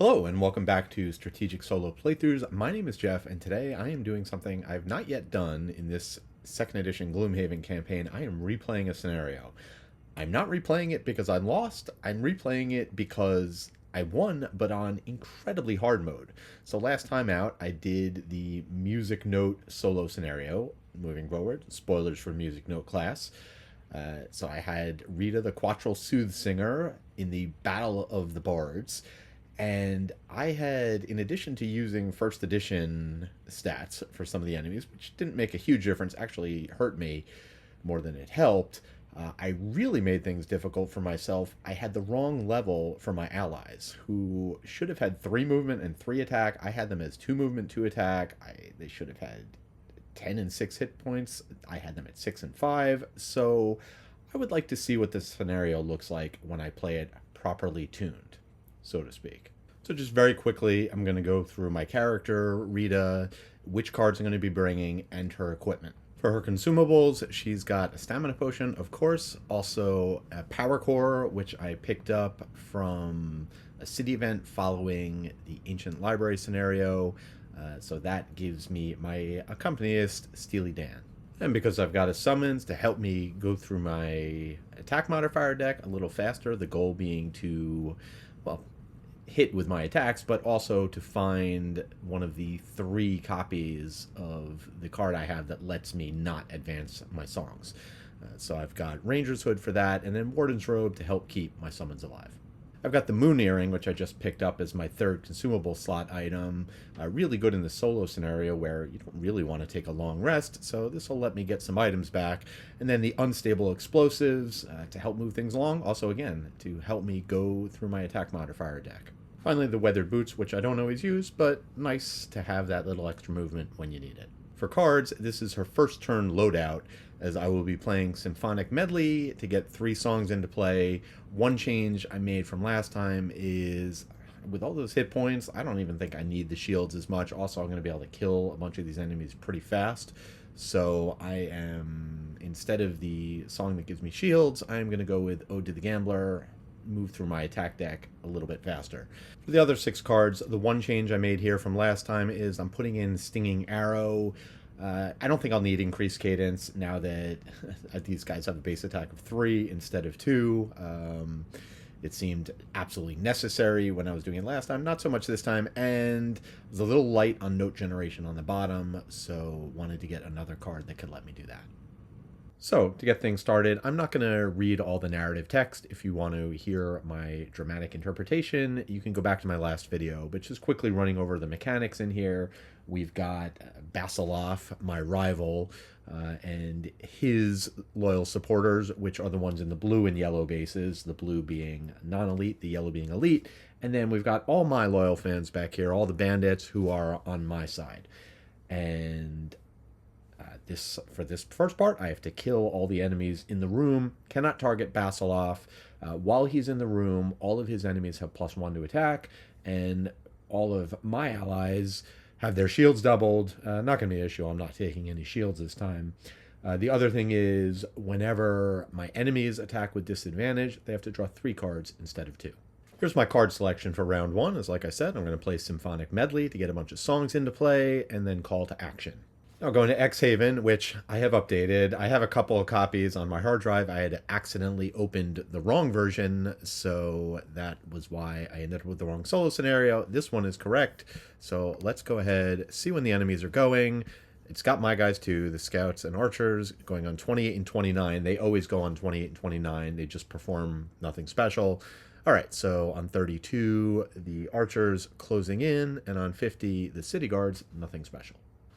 Hello and welcome back to Strategic Solo Playthroughs. My name is Jeff and today I am doing something I've not yet done in this second edition Gloomhaven campaign. I am replaying a scenario. I'm not replaying it because I lost, I'm replaying it because I won, but on incredibly hard mode. So last time out I did the Music Note solo scenario. Moving forward, spoilers for Music Note class. So I had Rita the Quattral Soothsinger in the Battle of the Bards. And I had, in addition to using first edition stats for some of the enemies, which didn't make a huge difference, actually hurt me more than it helped, I really made things difficult for myself. I had the wrong level for my allies, who should have had 3 movement and 3 attack. I had them as 2 movement, 2 attack. They should have had 10 and 6 hit points. I had them at 6 and 5. So I would like to see what this scenario looks like when I play it properly tuned, so to speak. So just very quickly, I'm going to go through my character, Rita, which cards I'm going to be bringing, and her equipment. For her consumables, she's got a stamina potion, of course, also a power core, which I picked up from a city event following the ancient library scenario. So that gives me my accompanist, Steely Dan. And because I've got a summons to help me go through my attack modifier deck a little faster, the goal being to, well, hit with my attacks, but also to find one of the 3 copies of the card I have that lets me not advance my songs. So I've got Ranger's Hood for that, and then Warden's Robe to help keep my summons alive. I've got the Moon Earring, which I just picked up as my 3rd consumable slot item. Really good in the solo scenario where you don't really want to take a long rest, so this will let me get some items back. And then the Unstable Explosives to help move things along, also again, to help me go through my attack modifier deck. Finally, the Weathered Boots, which I don't always use, but nice to have that little extra movement when you need it. For cards, this is her first turn loadout, as I will be playing Symphonic Medley to get 3 songs into play. One change I made from last time is, with all those hit points, I don't even think I need the shields as much. Also, I'm going to be able to kill a bunch of these enemies pretty fast. So I am, instead of the song that gives me shields, I'm going to go with Ode to the Gambler, move through my attack deck a little bit faster. For the other 6 cards, the one change I made here from last time is I'm putting in Stinging Arrow. I don't think I'll need increased cadence now that these guys have a base attack of 3 instead of 2. It seemed absolutely necessary when I was doing it last time, not so much this time, and I was a little light on note generation on the bottom, so wanted to get another card that could let me do that. So, to get things started, I'm not going to read all the narrative text. If you want to hear my dramatic interpretation, you can go back to my last video, but just quickly running over the mechanics in here. We've got Basiloff, my rival, and his loyal supporters, which are the ones in the blue and yellow bases, the blue being non-elite, the yellow being elite. And then we've got all my loyal fans back here, all the bandits who are on my side. And for this first part, I have to kill all the enemies in the room, cannot target Basiloff. While he's in the room, all of his enemies have +1 to attack, and all of my allies have their shields doubled. Not going to be an issue. I'm not taking any shields this time. The other thing is, whenever my enemies attack with disadvantage, they have to draw 3 cards instead of 2. Here's my card selection for round 1. As like I said, I'm going to play Symphonic Medley to get a bunch of songs into play, and then Call to Action. Now going to Gloomhaven, which I have updated. I have a couple of copies on my hard drive. I had accidentally opened the wrong version, so that was why I ended up with the wrong solo scenario. This one is correct, so let's go ahead, see when the enemies are going. It's got my guys too, the scouts and archers, going on 28 and 29. They always go on 28 and 29. They just perform nothing special. All right, so on 32, the archers closing in, and on 50, the city guards, nothing special.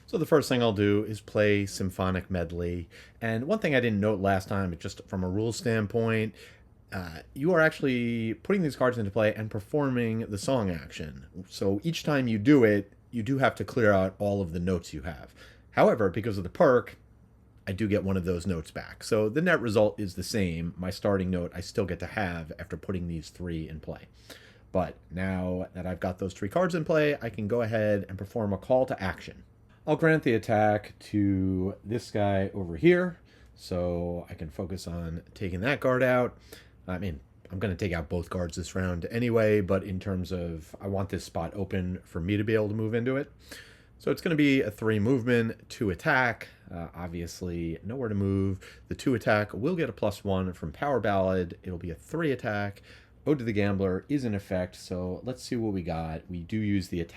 So the first thing I'll do is play Symphonic Medley. And one thing I didn't note last time, just from a rules standpoint, you are actually putting these cards into play and performing the song action. So each time you do it, you do have to clear out all of the notes you have. However, because of the perk, I do get one of those notes back. So the net result is the same. My starting note I still get to have after putting these 3 in play. But now that I've got those 3 cards in play, I can go ahead and perform a call to action. I'll grant the attack to this guy over here, so I can focus on taking that guard out. I'm I'm going to take out both guards this round anyway, but in terms of I want this spot open for me to be able to move into it. So it's going to be a 3 movement, 2 attack. Obviously, nowhere to move. The 2 attack will get a +1 from Power Ballad. It'll be a 3 attack. Ode to the Gambler is in effect, so let's see what we got. We do use the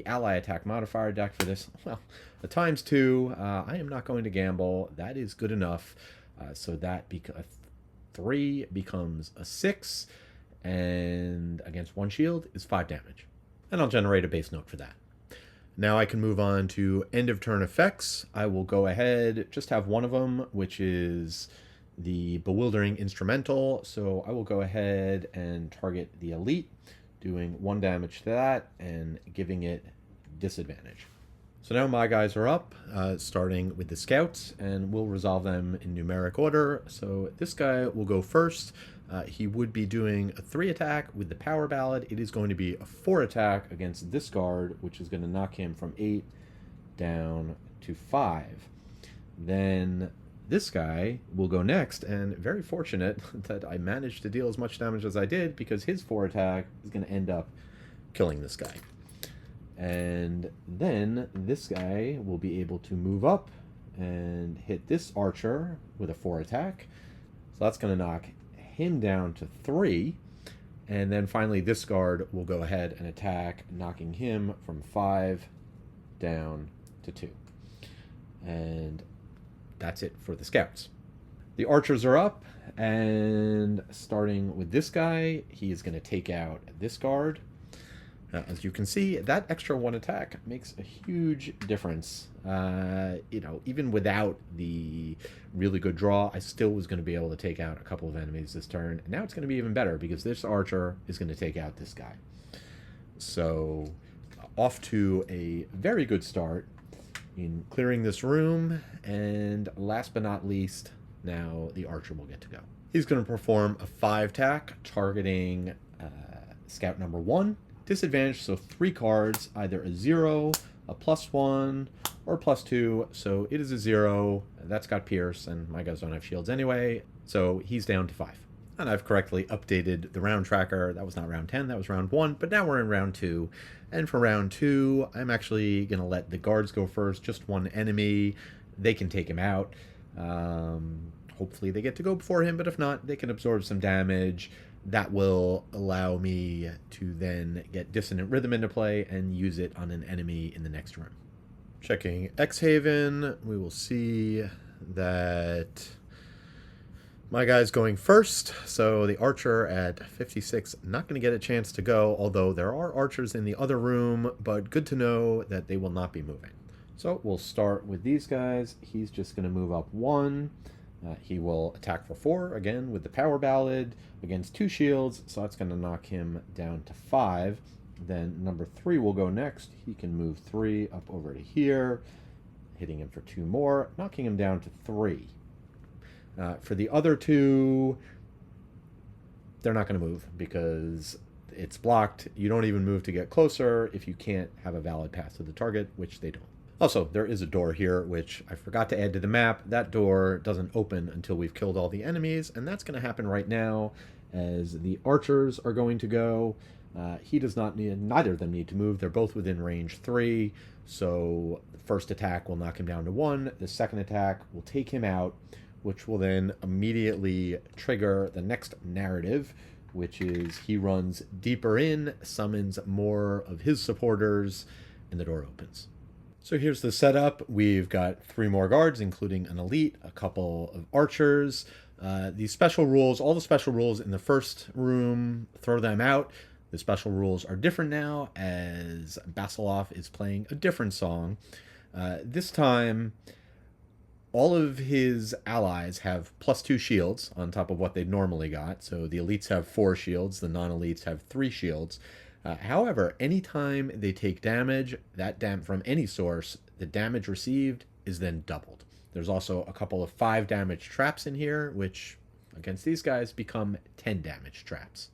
ally attack modifier deck for this. Well, a ×2. I am not going to gamble. That is good enough. So that a 3 becomes a 6, and against 1 shield is 5 damage. And I'll generate a base note for that. Now I can move on to end of turn effects. I will go ahead, just have one of them, which is the Bewildering Instrumental. So I will go ahead and target the Elite, doing 1 damage to that and giving it disadvantage. So now my guys are up, starting with the Scouts, and we'll resolve them in numeric order. So this guy will go first. He would be doing a 3 attack with the Power Ballad. It is going to be a 4 attack against this guard, which is going to knock him from 8 down to 5. Then this guy will go next, and very fortunate that I managed to deal as much damage as I did, because his 4 attack is going to end up killing this guy. And then this guy will be able to move up and hit this archer with a 4 attack. So that's going to knock him down to 3. And then finally this guard will go ahead and attack, knocking him from 5 down to 2. And that's it for the Scouts. The archers are up, and starting with this guy, he is going to take out this guard. As you can see, that extra 1 attack makes a huge difference. Even without the really good draw, I still was going to be able to take out a couple of enemies this turn. And now it's going to be even better, because this archer is going to take out this guy. So off to a very good start in clearing this room. And last but not least, now the archer will get to go. He's going to perform a 5 attack targeting Scout number 1. Disadvantage, so 3 cards, either a 0, a +1, or +2. So it is a 0. That's got Pierce, and my guys don't have shields anyway. So he's down to 5. And I've correctly updated the round tracker. That was not round 10, that was round 1. But now we're in round 2. And for round 2, I'm actually going to let the guards go first. Just 1 enemy. They can take him out. Hopefully they get to go before him, but if not, they can absorb some damage. That will allow me to then get Dissonant Rhythm into play and use it on an enemy in the next room. Checking Gloomhaven, we will see that my guy's going first. So the archer at 56, not going to get a chance to go, although there are archers in the other room, but good to know that they will not be moving. So we'll start with these guys. He's just going to move up 1. He will attack for 4, again, with the Power Ballad against 2 shields, so that's going to knock him down to 5. Then number 3 will go next. He can move 3 up over to here, hitting him for 2 more, knocking him down to 3. For the other 2, they're not going to move because it's blocked. You don't even move to get closer if you can't have a valid path to the target, which they don't. Also, there is a door here, which I forgot to add to the map. That door doesn't open until we've killed all the enemies, and that's going to happen right now as the archers are going to go. He does not need, neither of them need to move. They're both within range 3, so the first attack will knock him down to 1. The second attack will take him out, which will then immediately trigger the next narrative, which is he runs deeper in, summons more of his supporters, and the door opens. So here's the setup. We've got 3 more guards, including an elite, a couple of archers. These special rules, all the special rules in the first room, throw them out. The special rules are different now, as Basiloff is playing a different song. This time, all of his allies have +2 shields on top of what they normally got. So the elites have 4 shields, the non-elites have 3 shields. However, anytime they take damage, from any source, the damage received is then doubled. There's also a couple of 5 damage traps in here, which against these guys become 10 damage traps.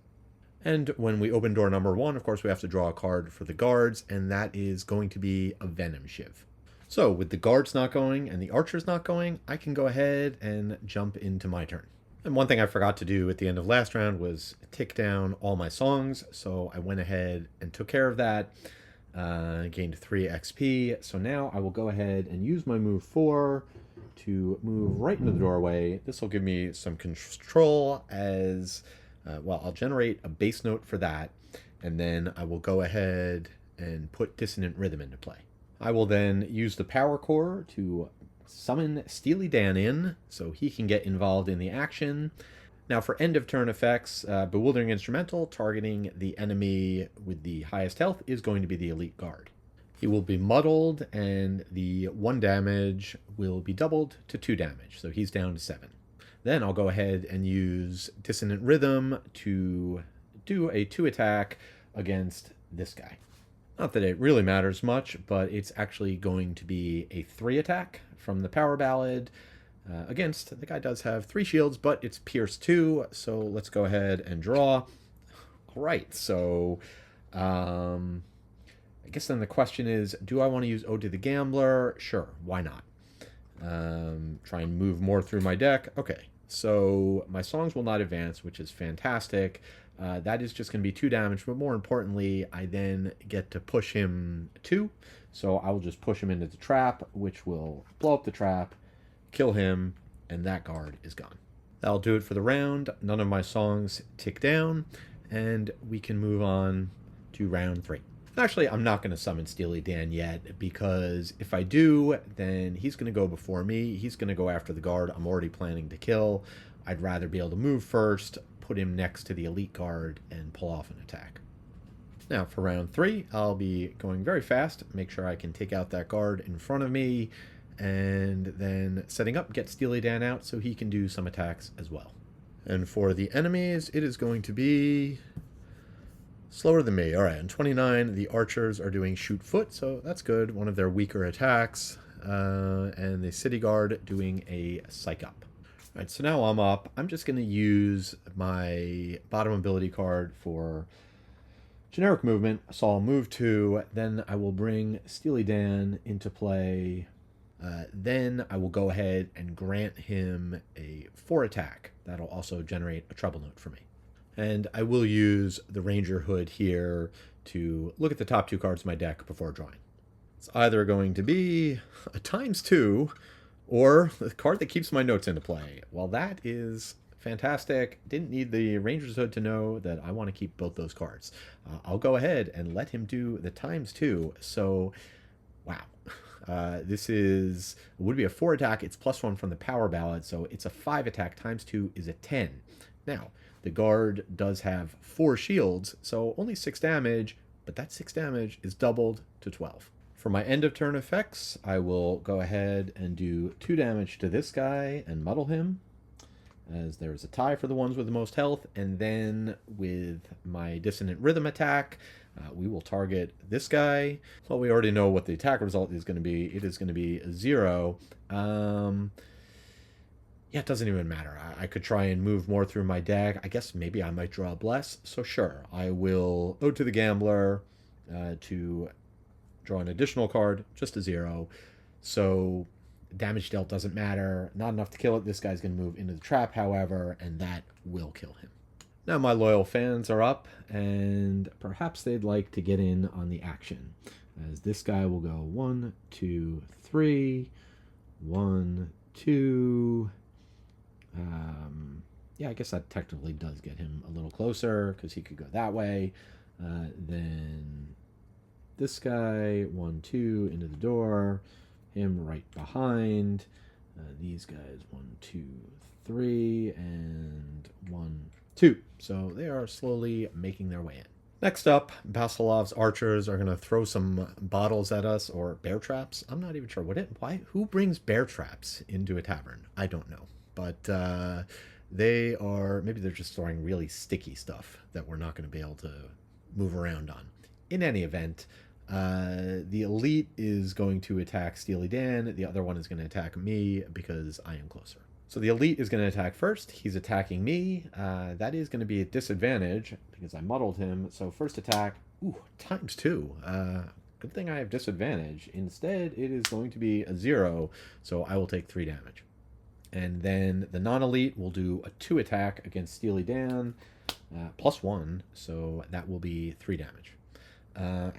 And when we open door number 1, of course, we have to draw a card for the guards, and that is going to be a Venom Shiv. So with the guards not going and the archers not going, I can go ahead and jump into my turn. And one thing I forgot to do at the end of last round was tick down all my songs, so I went ahead and took care of that. Gained 3 XP, so now I will go ahead and use my move 4 to move right into the doorway. This will give me some control as, well, I'll generate a bass note for that, and then I will go ahead and put Dissonant Rhythm into play. I will then use the power core to summon Steely Dan in, so he can get involved in the action. Now for end of turn effects, Bewildering Instrumental, targeting the enemy with the highest health is going to be the Elite Guard. He will be muddled, and the 1 damage will be doubled to 2 damage, so he's down to 7. Then I'll go ahead and use Dissonant Rhythm to do a 2 attack against this guy. Not that it really matters much, but it's actually going to be a 3 attack from the Power Ballad against, the guy does have 3 shields, but it's Pierce 2, so let's go ahead and draw. All right, so I guess then the question is, do I want to use Ode to the Gambler? Sure, why not? Try and move more through my deck. Okay, so my songs will not advance, which is fantastic. That is just going to be 2 damage, but more importantly, I then get to push him 2. So I will just push him into the trap, which will blow up the trap, kill him, and that guard is gone. That'll do it for the round. None of my songs tick down, and we can move on to round 3. Actually, I'm not going to summon Steely Dan yet, because if I do, then he's going to go before me. He's going to go after the guard I'm already planning to kill. I'd rather be able to move first, put him next to the Elite Guard, and pull off an attack. Now for round 3, I'll be going very fast, make sure I can take out that guard in front of me, and then setting up, get Steely Dan out so he can do some attacks as well. And for the enemies, it is going to be slower than me. All right, on 29, the archers are doing shoot foot, so that's good. One of their weaker attacks. And the city guard doing a psych up. All right, so now I'm up. I'm just going to use my bottom ability card for generic movement. So I'll move 2. Then I will bring Steely Dan into play. Then I will go ahead and grant him a 4 attack. That'll also generate a treble note for me. And I will use the Ranger Hood here to look at the top 2 cards of my deck before drawing. It's either going to be a ×2 or the card that keeps my notes into play. Well, that is fantastic. Didn't need the Ranger's Hood to know that I want to keep both those cards. I'll go ahead and let him do the ×2. So, wow. This would be a 4 attack. It's +1 from the Power Ballad, so it's a 5 attack. ×2 is a 10. Now, the guard does have 4 shields, so only 6 damage, but that 6 damage is doubled to 12. For my end of turn effects, I will go ahead and do 2 damage to this guy and muddle him, as there's a tie for the ones with the most health, and then with my Dissonant Rhythm attack, we will target this guy. Well, we already know what the attack result is going to be. It is going to be a 0. Yeah, it doesn't even matter. I could try and move more through my deck. I guess maybe I might draw a Bless. So sure, I will Ode to the Gambler to draw an additional card, just a 0. So damage dealt doesn't matter. Not enough to kill it. This guy's going to move into the trap, however, and that will kill him. Now my loyal fans are up, and perhaps they'd like to get in on the action, as this guy will go 1, 2, 3, 1, 2. Yeah, I guess that technically does get him a little closer, because he could go that way. Then this guy, 1, 2, into the door. Him right behind. These guys, 1, 2, 3, and 1, 2. So they are slowly making their way in. Next up, Basilov's archers are going to throw some bottles at us, or bear traps. I'm not even sure who brings bear traps into a tavern? I don't know. But maybe they're just throwing really sticky stuff that we're not going to be able to move around on. In any event, the Elite is going to attack Steely Dan. The other one is going to attack me because I am closer. So the Elite is going to attack first. He's attacking me. That is going to be a disadvantage because I muddled him. So first attack, ×2. Good thing I have disadvantage. Instead, it is going to be a 0, so I will take 3 damage. And then the non-elite will do a 2 attack against Steely Dan, +1, so that will be 3 damage.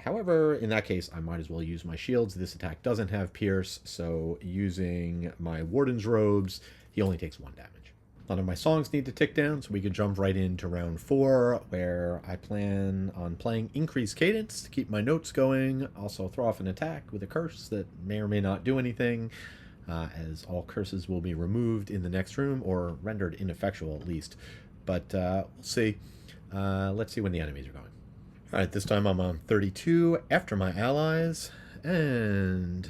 However, in that case, I might as well use my shields. This attack doesn't have Pierce, so using my Warden's Robes, he only takes 1 damage. None of my songs need to tick down, so we can jump right into round 4, where I plan on playing Increased Cadence to keep my notes going. Also throw off an attack with a curse that may or may not do anything, as all curses will be removed in the next room, or rendered ineffectual at least. But we'll see. Let's see when the enemies are going. Alright, this time I'm on 32 after my allies, and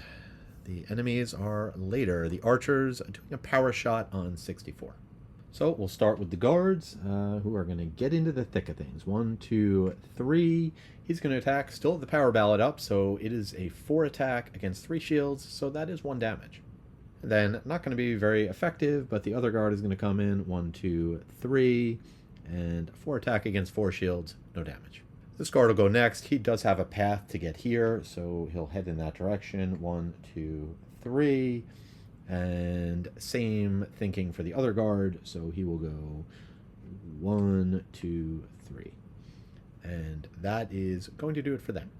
the enemies are later. The archers are doing a power shot on 64. So we'll start with the guards, who are going to get into the thick of things. 1, 2, 3. He's going to attack, still have the power ballad up, so it is a 4 attack against 3 shields, so that is 1 damage. And then, not going to be very effective, but the other guard is going to come in. 1, 2, 3, and 4 attack against 4 shields, no damage. This guard will go next. He does have a path to get here, so he'll head in that direction. 1, 2, 3. And same thinking for the other guard, so he will go 1, 2, 3. And that is going to do it for them.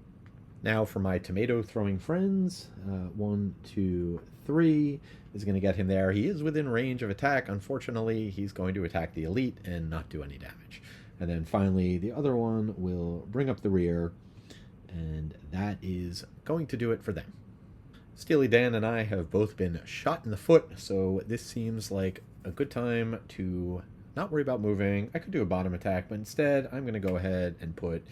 Now for my tomato throwing friends, 1, 2, 3 is going to get him there. He is within range of attack. Unfortunately, he's going to attack the elite and not do any damage. And then finally, the other one will bring up the rear, and that is going to do it for them. Steely Dan and I have both been shot in the foot, so this seems like a good time to not worry about moving. I could do a bottom attack, but instead I'm going to go ahead and put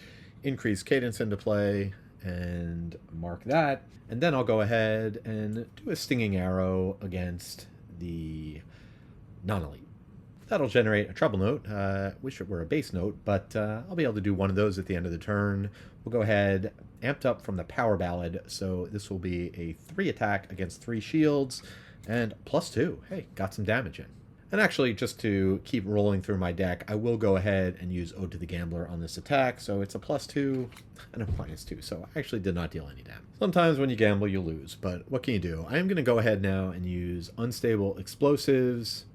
Increased Cadence into play and mark that. And then I'll go ahead and do a Stinging Arrow against the non-elite. That'll generate a treble note. Wish it were a bass note, but I'll be able to do one of those at the end of the turn. We'll go ahead, amped up from the power ballad, so this will be a 3 attack against 3 shields, and +2. Hey, got some damage in. And actually, just to keep rolling through my deck, I will go ahead and use Ode to the Gambler on this attack, so it's a +2 and a -2, so I actually did not deal any damage. Sometimes when you gamble, you lose, but what can you do? I am going to go ahead now and use Unstable Explosives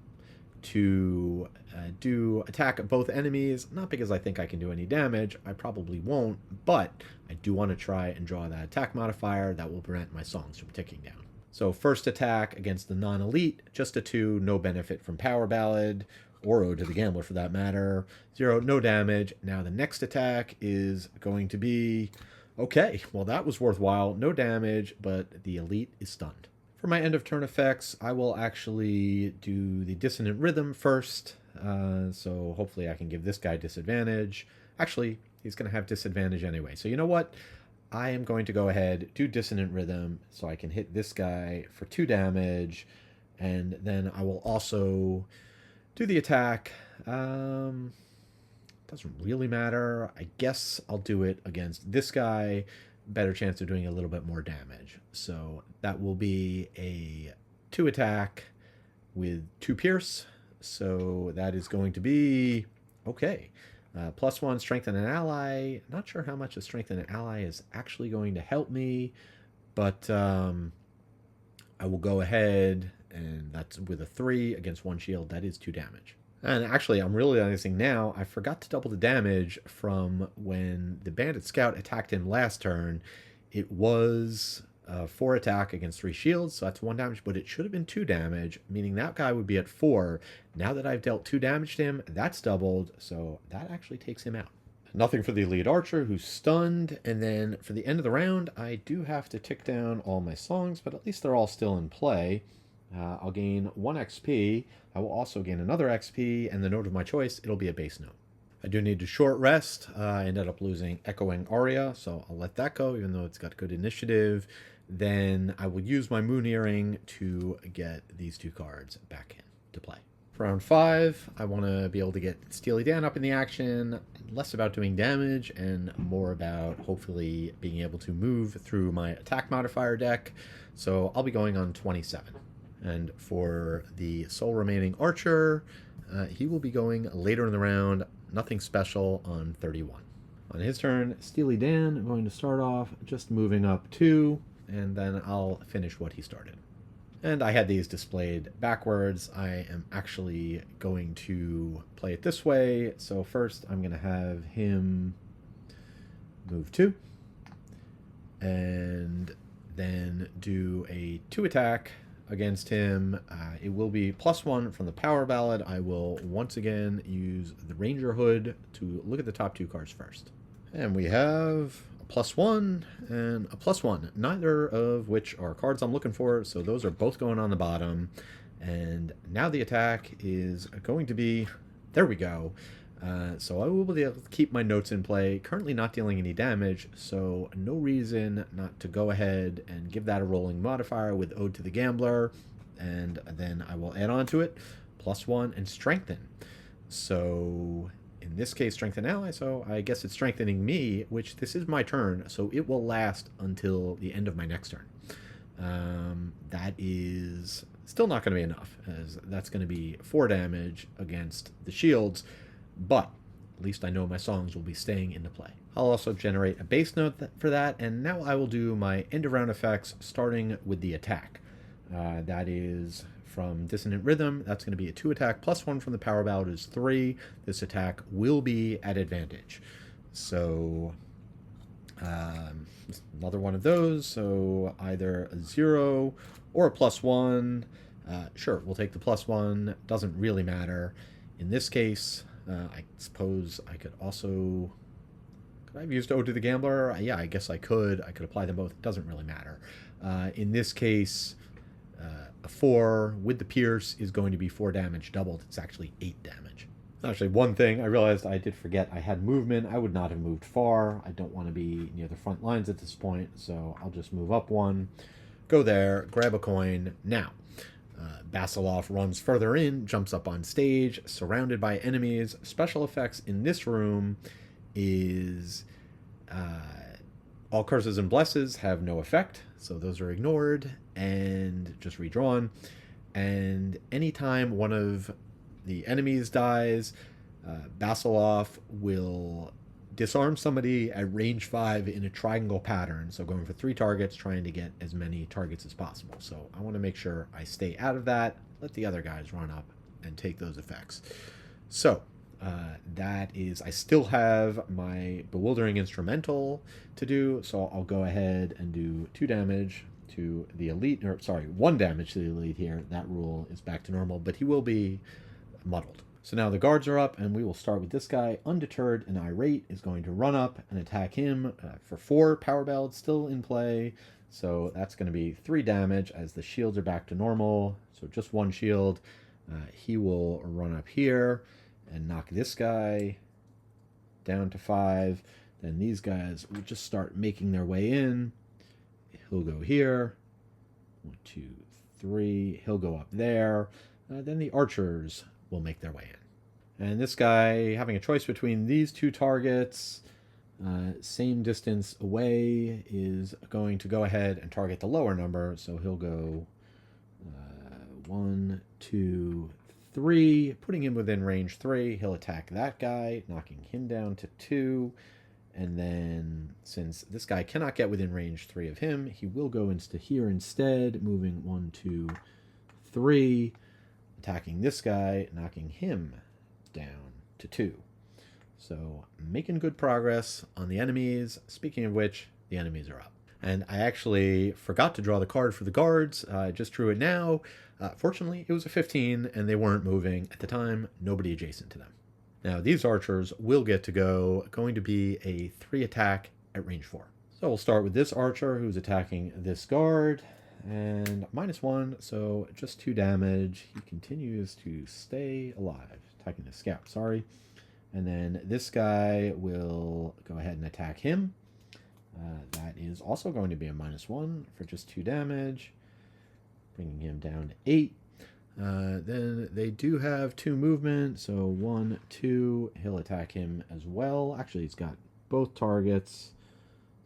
to do attack at both enemies, not because I think I can do any damage, I probably won't, but I do want to try and draw that attack modifier that will prevent my songs from ticking down. So first attack against the non-elite, just a 2, no benefit from Power Ballad, or Ode to the Gambler for that matter, 0, no damage. Now the next attack is going to be, okay, well that was worthwhile, no damage, but the elite is stunned. For my end of turn effects, I will actually do the Dissonant Rhythm first, so hopefully I can give this guy disadvantage. Actually, he's going to have disadvantage anyway, so you know what? I am going to go ahead, do Dissonant Rhythm, so I can hit this guy for 2 damage, and then I will also do the attack. Doesn't really matter. I guess I'll do it against this guy. Better chance of doing a little bit more damage. So that will be a 2 attack with 2 pierce. So that is going to be okay. +1 strengthen an ally. Not sure how much a strengthen an ally is actually going to help me, but I will go ahead, and that's with a 3 against 1 shield. That is 2 damage. And actually, I'm realizing now, I forgot to double the damage from when the Bandit Scout attacked him last turn. It was 4 attack against 3 shields, so that's 1 damage, but it should have been 2 damage, meaning that guy would be at 4. Now that I've dealt 2 damage to him, that's doubled, so that actually takes him out. Nothing for the Elite Archer, who's stunned, and then for the end of the round, I do have to tick down all my songs, but at least they're all still in play. I'll gain 1 XP. I will also gain another XP, and the note of my choice, it'll be a bass note. I do need to short rest. I ended up losing Echoing Aria, so I'll let that go, even though it's got good initiative. Then I will use my Moon Earring to get these 2 cards back into play. For round 5, I want to be able to get Steely Dan up in the action, less about doing damage and more about hopefully being able to move through my attack modifier deck. So I'll be going on 27. And for the sole remaining archer, he will be going later in the round, nothing special, on 31. On his turn, Steely Dan, I'm going to start off just moving up 2, and then I'll finish what he started. And I had these displayed backwards. I am actually going to play it this way. So first I'm going to have him move 2. And then do a 2 attack against him. It will be +1 from the power ballad. I will once again use the Ranger Hood to look at the top 2 cards first. And we have a +1 and a +1, neither of which are cards I'm looking for, so those are both going on the bottom. And now the attack is going to be, there we go. So I will be able to keep my notes in play, currently not dealing any damage, so no reason not to go ahead and give that a rolling modifier with Ode to the Gambler, and then I will add on to it +1 and Strengthen. So in this case, Strengthen Ally, so I guess it's strengthening me, which this is my turn, so it will last until the end of my next turn. That is still not going to be enough, as that's going to be 4 damage against the shields, but at least I know my songs will be staying into play. I'll also generate a base note for that, and now I will do my end of round effects, starting with the attack. That is from Dissonant Rhythm. That's going to be a 2 attack, +1 from the power ballad is 3. This attack will be at advantage. So another one of those, so either a 0 or a +1. Sure, we'll take the +1. Doesn't really matter. In this case, I suppose I could also... Could I have used Ode to the Gambler? Yeah, I guess I could. I could apply them both. It doesn't really matter. In this case, a 4 with the Pierce is going to be 4 damage doubled. It's actually 8 damage. Actually, one thing I realized I did forget, I had movement. I would not have moved far. I don't want to be near the front lines at this point, so I'll just move up 1, go there, grab a coin. Now, Basiloff runs further in, jumps up on stage, surrounded by enemies. Special effects in this room is all curses and blesses have no effect, so those are ignored and just redrawn. And anytime one of the enemies dies, Basiloff will disarm somebody at range 5 in a triangle pattern, so going for 3 targets, trying to get as many targets as possible. So I want to make sure I stay out of that, let the other guys run up and take those effects. So that is, I still have my Bewildering Instrumental to do, so I'll go ahead and do 2 damage to the elite, or sorry, 1 damage to the elite here. That rule is back to normal, but he will be muddled. So now the guards are up, and we will start with this guy. Undeterred and Irate is going to run up and attack him for 4. Power Ballad still in play, so that's going to be 3 damage as the shields are back to normal. So just 1 shield. He will run up here and knock this guy down to 5. Then these guys will just start making their way in. He'll go here. 1, 2, 3. He'll go up there. Then the archers will make their way in. And this guy, having a choice between these 2 targets, same distance away, is going to go ahead and target the lower number. So he'll go 1, 2, 3, putting him within range 3. He'll attack that guy, knocking him down to 2. And then, since this guy cannot get within range 3 of him, he will go into here instead, moving 1, 2, 3, attacking this guy, knocking him down to 2. So, making good progress on the enemies. Speaking of which, the enemies are up. And I actually forgot to draw the card for the guards. I just drew it now. Fortunately, it was a 15, and they weren't moving. At the time, nobody adjacent to them. Now, these archers will get to go, going to be a 3 attack at range 4. So we'll start with this archer who's attacking this guard, and -1, so just 2 damage. He continues to stay alive, attacking the scout, sorry. And then this guy will go ahead and attack him. That is also going to be a -1 for just 2 damage, bringing him down to 8. Then they do have 2 movement, so 1, 2, he'll attack him as well. Actually, he's got both targets,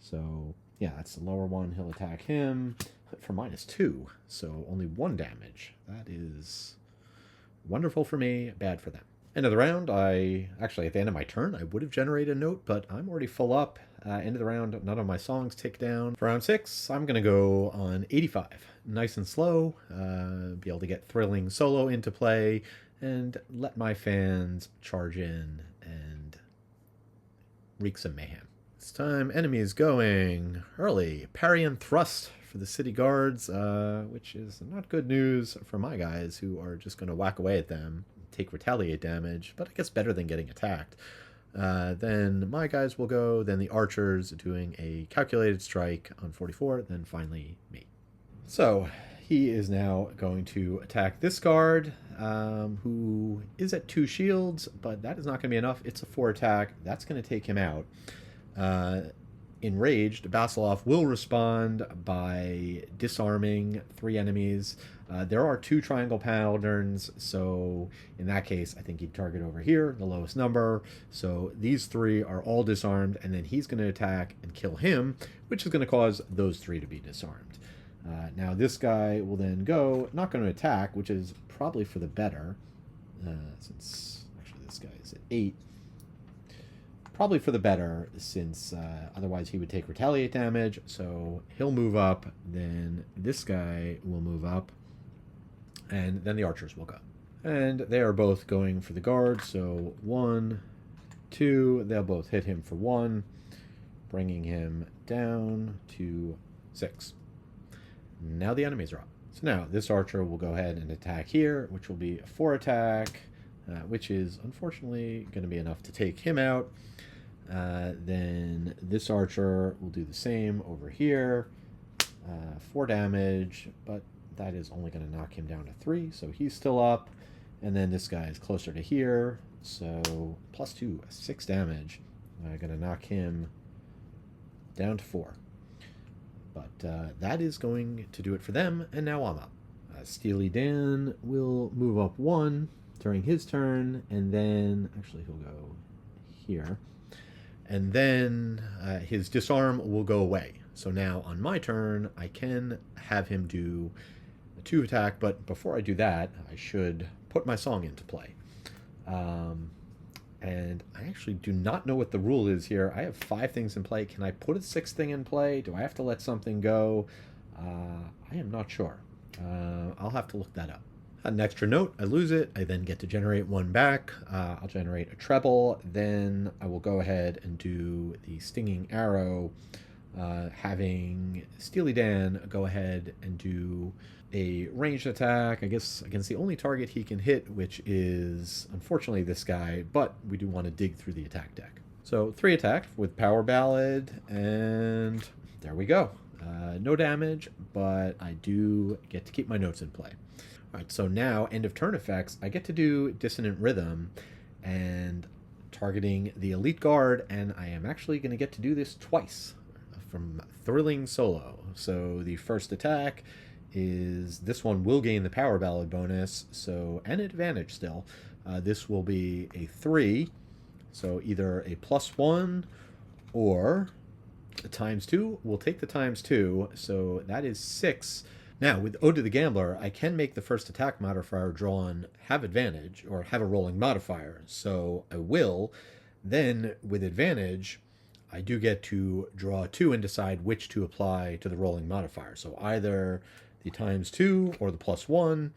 so yeah, that's the lower one. He'll attack him for -2, so only 1 damage. That is wonderful for me, bad for them. End of the round, actually, at the end of my turn, I would have generated a note, but I'm already full up. End of the round, none of my songs tick down. For round 6, I'm going to go on 85. Nice and slow, be able to get thrilling solo into play, and let my fans charge in and wreak some mayhem. This time, enemies going early. Parry and thrust for the city guards, which is not good news for my guys who are just going to whack away at them, take retaliate damage, but I guess better than getting attacked. Then my guys will go, then the archers doing a calculated strike on 44, then finally me. So he is now going to attack this guard, who is at 2 shields, but that is not going to be enough. It's a 4 attack. That's going to take him out. Enraged, Basiloff will respond by disarming 3 enemies. There are 2 triangle patterns, so in that case, I think he'd target over here, the lowest number. So these 3 are all disarmed, and then he's going to attack and kill him, which is going to cause those 3 to be disarmed. Now this guy will then go, not going to attack, which is probably for the better, since actually this guy is at 8. Probably for the better, since otherwise he would take retaliate damage. So he'll move up, then this guy will move up, and then the archers will go. And they are both going for the guard, so 1, 2, they'll both hit him for 1, bringing him down to 6. Now the enemies are up. So now this archer will go ahead and attack here, which will be a 4 attack, which is unfortunately going to be enough to take him out. Then this archer will do the same over here, 4 damage, but that is only going to knock him down to 3, so he's still up. And then this guy is closer to here, so +2, 6 damage. I'm going to knock him down to 4. But that is going to do it for them, and now I'm up. Steely Dan will move up 1 during his turn, and then actually he'll go here. And then his disarm will go away. So now on my turn, I can have him do a 2 attack, but before I do that, I should put my song into play. And I actually do not know what the rule is here. I have 5 things in play. Can I put a 6th thing in play? Do I have to let something go? I am not sure. I'll have to look that up. An extra note, I lose it, I then get to generate 1 back. I'll generate a treble, then I will go ahead and do the stinging arrow, having Steely Dan go ahead and do a ranged attack, I guess against the only target he can hit, which is unfortunately this guy, but we do want to dig through the attack deck. So 3 attack with Power Ballad, and there we go. No damage, but I do get to keep my notes in play. All right, so now end of turn effects, I get to do Dissonant Rhythm and targeting the elite guard, and I am actually going to get to do this twice from Thrilling Solo. So the first attack is this one will gain the Power Ballad bonus, so an advantage still. This will be a 3, so either a +1 or a ×2. We'll take the ×2, so that is 6. Now, with Ode to the Gambler, I can make the first attack modifier drawn have advantage, or have a rolling modifier, so I will. Then, with advantage, I do get to draw 2 and decide which to apply to the rolling modifier. So either the ×2 or the +1.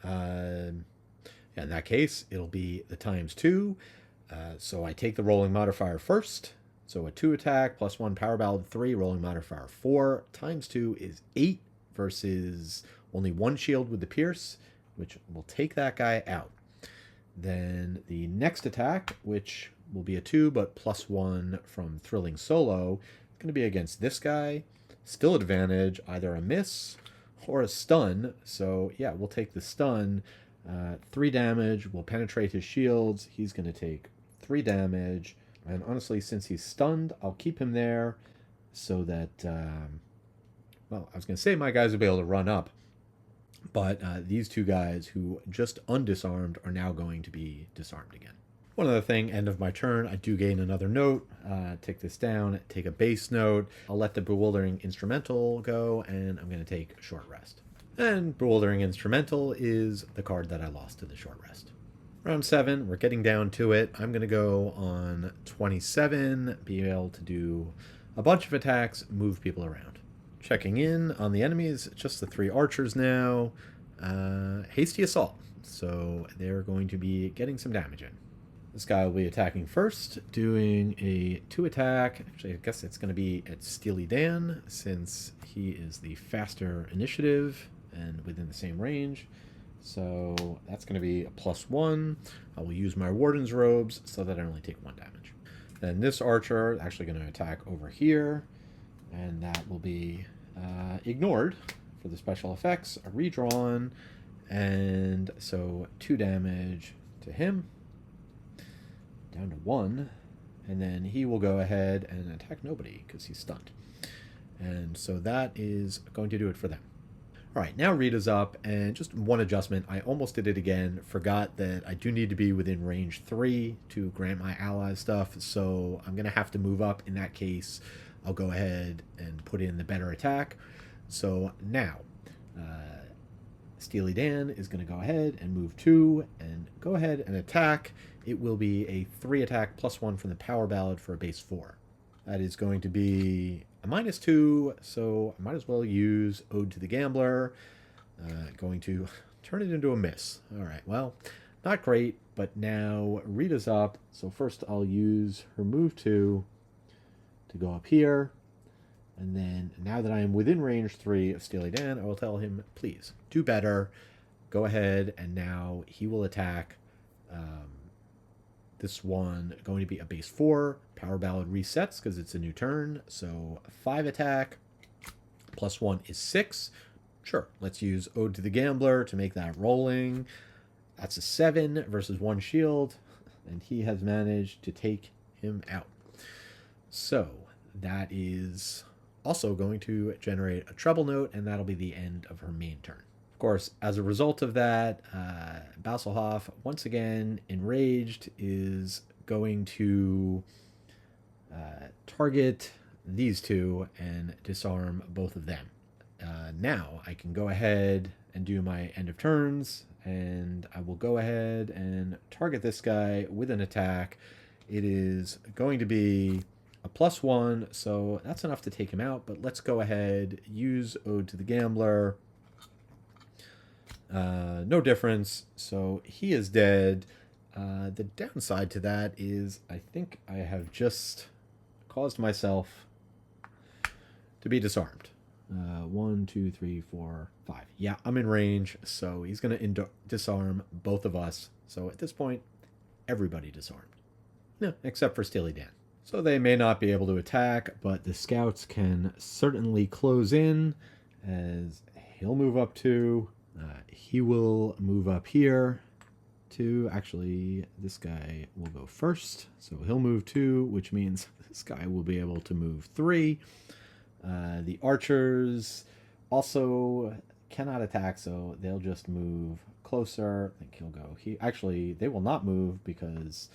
In that case, it'll be the ×2. So I take the rolling modifier first. So a 2 attack, +1 Power Ballad 3, rolling modifier 4. ×2 is 8. Versus only 1 shield with the Pierce, which will take that guy out. Then the next attack, which will be a 2, but +1 from Thrilling Solo, is going to be against this guy. Still advantage, either a miss or a stun. So yeah, we'll take the stun. 3 damage, will penetrate his shields. He's going to take 3 damage. And honestly, since he's stunned, I'll keep him there so that... well, I was going to say my guys will be able to run up, but these 2 guys who just undisarmed are now going to be disarmed again. One other thing, end of my turn, I do gain another note. Take this down, take a base note. I'll let the Bewildering Instrumental go, and I'm going to take a short rest. And Bewildering Instrumental is the card that I lost to the short rest. Round 7, we're getting down to it. I'm going to go on 27, be able to do a bunch of attacks, move people around. Checking in on the enemies, just the 3 archers now. Hasty Assault, so they're going to be getting some damage in. This guy will be attacking first, doing a 2 attack. Actually, I guess it's going to be at Steely Dan, since he is the faster initiative and within the same range. So that's going to be a +1. I will use my Warden's Robes so that I only take 1 damage. Then this archer is actually going to attack over here, and that will be ignored for the special effects. Redrawn, and so 2 damage to him. Down to 1, and then he will go ahead and attack nobody because he's stunned. And so that is going to do it for them. All right, now Rita's up, and just 1 adjustment. I almost did it again, forgot that I do need to be within range 3 to grant my ally stuff, so I'm going to have to move up. In that case, I'll go ahead and put in the better attack. So now, Steely Dan is going to go ahead and move 2 and go ahead and attack. It will be a 3 attack +1 from the Power Ballad for a base 4. That is going to be a -2, so I might as well use Ode to the Gambler. Going to turn it into a miss. All right, well, not great, but now Rita's up. So first I'll use her move 2 to go up here. And then now that I am within range 3 of Steely Dan, I will tell him, please, do better. Go ahead, and now he will attack. This one going to be a base 4. Power Ballad resets because it's a new turn. So 5 attack. +1 is 6. Sure, let's use Ode to the Gambler to make that rolling. That's a 7 versus 1 shield. And he has managed to take him out. So that is also going to generate a treble note, and that'll be the end of her main turn. Of course, as a result of that, Basselhoff, once again enraged, is going to target these 2 and disarm both of them. Now I can go ahead and do my end of turns, and I will go ahead and target this guy with an attack. It is going to be a +1, so that's enough to take him out, but let's go ahead, use Ode to the Gambler. No difference, so he is dead. The downside to that is I think I have just caused myself to be disarmed. 1, 2, 3, 4, 5. Yeah, I'm in range, so he's going to disarm both of us. So at this point, everybody disarmed. No, except for Steely Dan. So they may not be able to attack, but the scouts can certainly close in, as he'll move up 2. He will move up here to, actually, this guy will go first. So he'll move 2, which means this guy will be able to move 3. The archers also cannot attack, so they'll just move closer. I think he'll go. Actually, they will not move because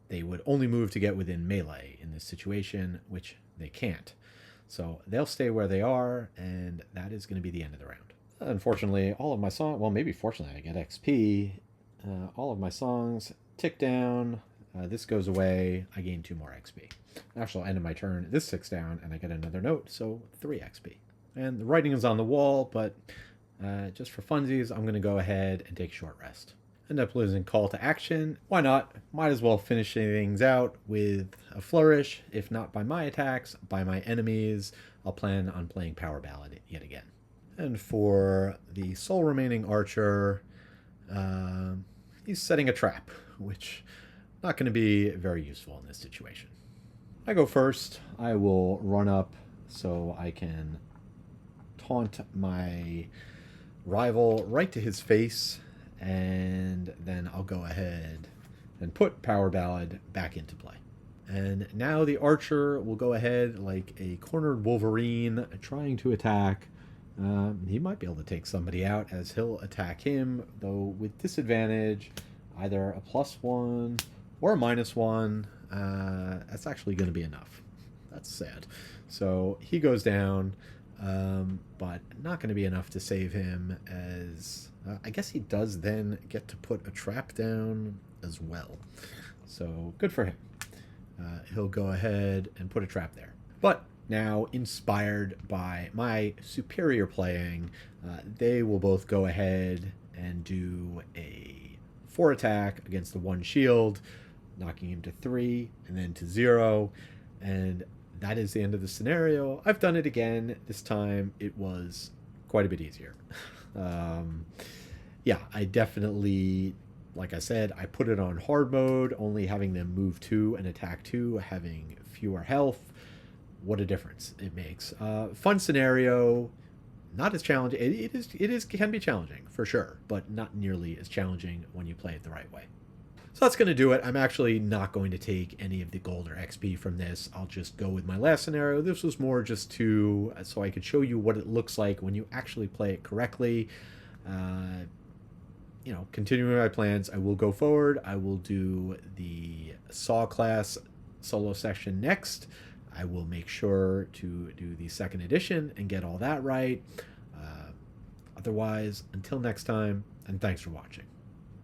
they would only move to get within melee in this situation, which they can't. So they'll stay where they are, and that is going to be the end of the round. Unfortunately, all of my songs, well, maybe fortunately I get XP. All of my songs tick down. This goes away. I gain 2 more XP. Actually, end of my turn, this ticks down, and I get another note, so 3 XP. And the writing is on the wall, but just for funsies, I'm going to go ahead and take a short rest. End up losing Call to Action. Why not? Might as well finish things out with a flourish. If not by my attacks, by my enemies. I'll plan on playing Power Ballad yet again. And for the sole remaining archer, he's setting a trap, which not going to be very useful in this situation. I go first. I will run up so I can taunt my rival right to his face, and then I'll go ahead and put Power Ballad back into play. And now the archer will go ahead like a cornered Wolverine trying to attack. He might be able to take somebody out, as he'll attack him, though with disadvantage, either a +1 or a -1. That's actually going to be enough. That's sad. So he goes down, but not going to be enough to save him, as I guess he does then get to put a trap down as well. So good for him. He'll go ahead and put a trap there. But now, inspired by my superior playing, they will both go ahead and do a 4 attack against the 1 shield, knocking him to 3 and then to 0. And that is the end of the scenario. I've done it again. This time it was quite a bit easier. Yeah, I definitely, like I said, I put it on hard mode, only having them move 2 and attack 2, having fewer health. What a difference it makes. Fun scenario, not as challenging. It can be challenging for sure, but not nearly as challenging when you play it the right way. So that's going to do it. I'm actually not going to take any of the gold or XP from this. I'll just go with my last scenario. This was more just so I could show you what it looks like when you actually play it correctly. Continuing my plans, I will go forward. I will do the Saw class solo section next. I will make sure to do the 2nd edition and get all that right. Otherwise, until next time, and thanks for watching.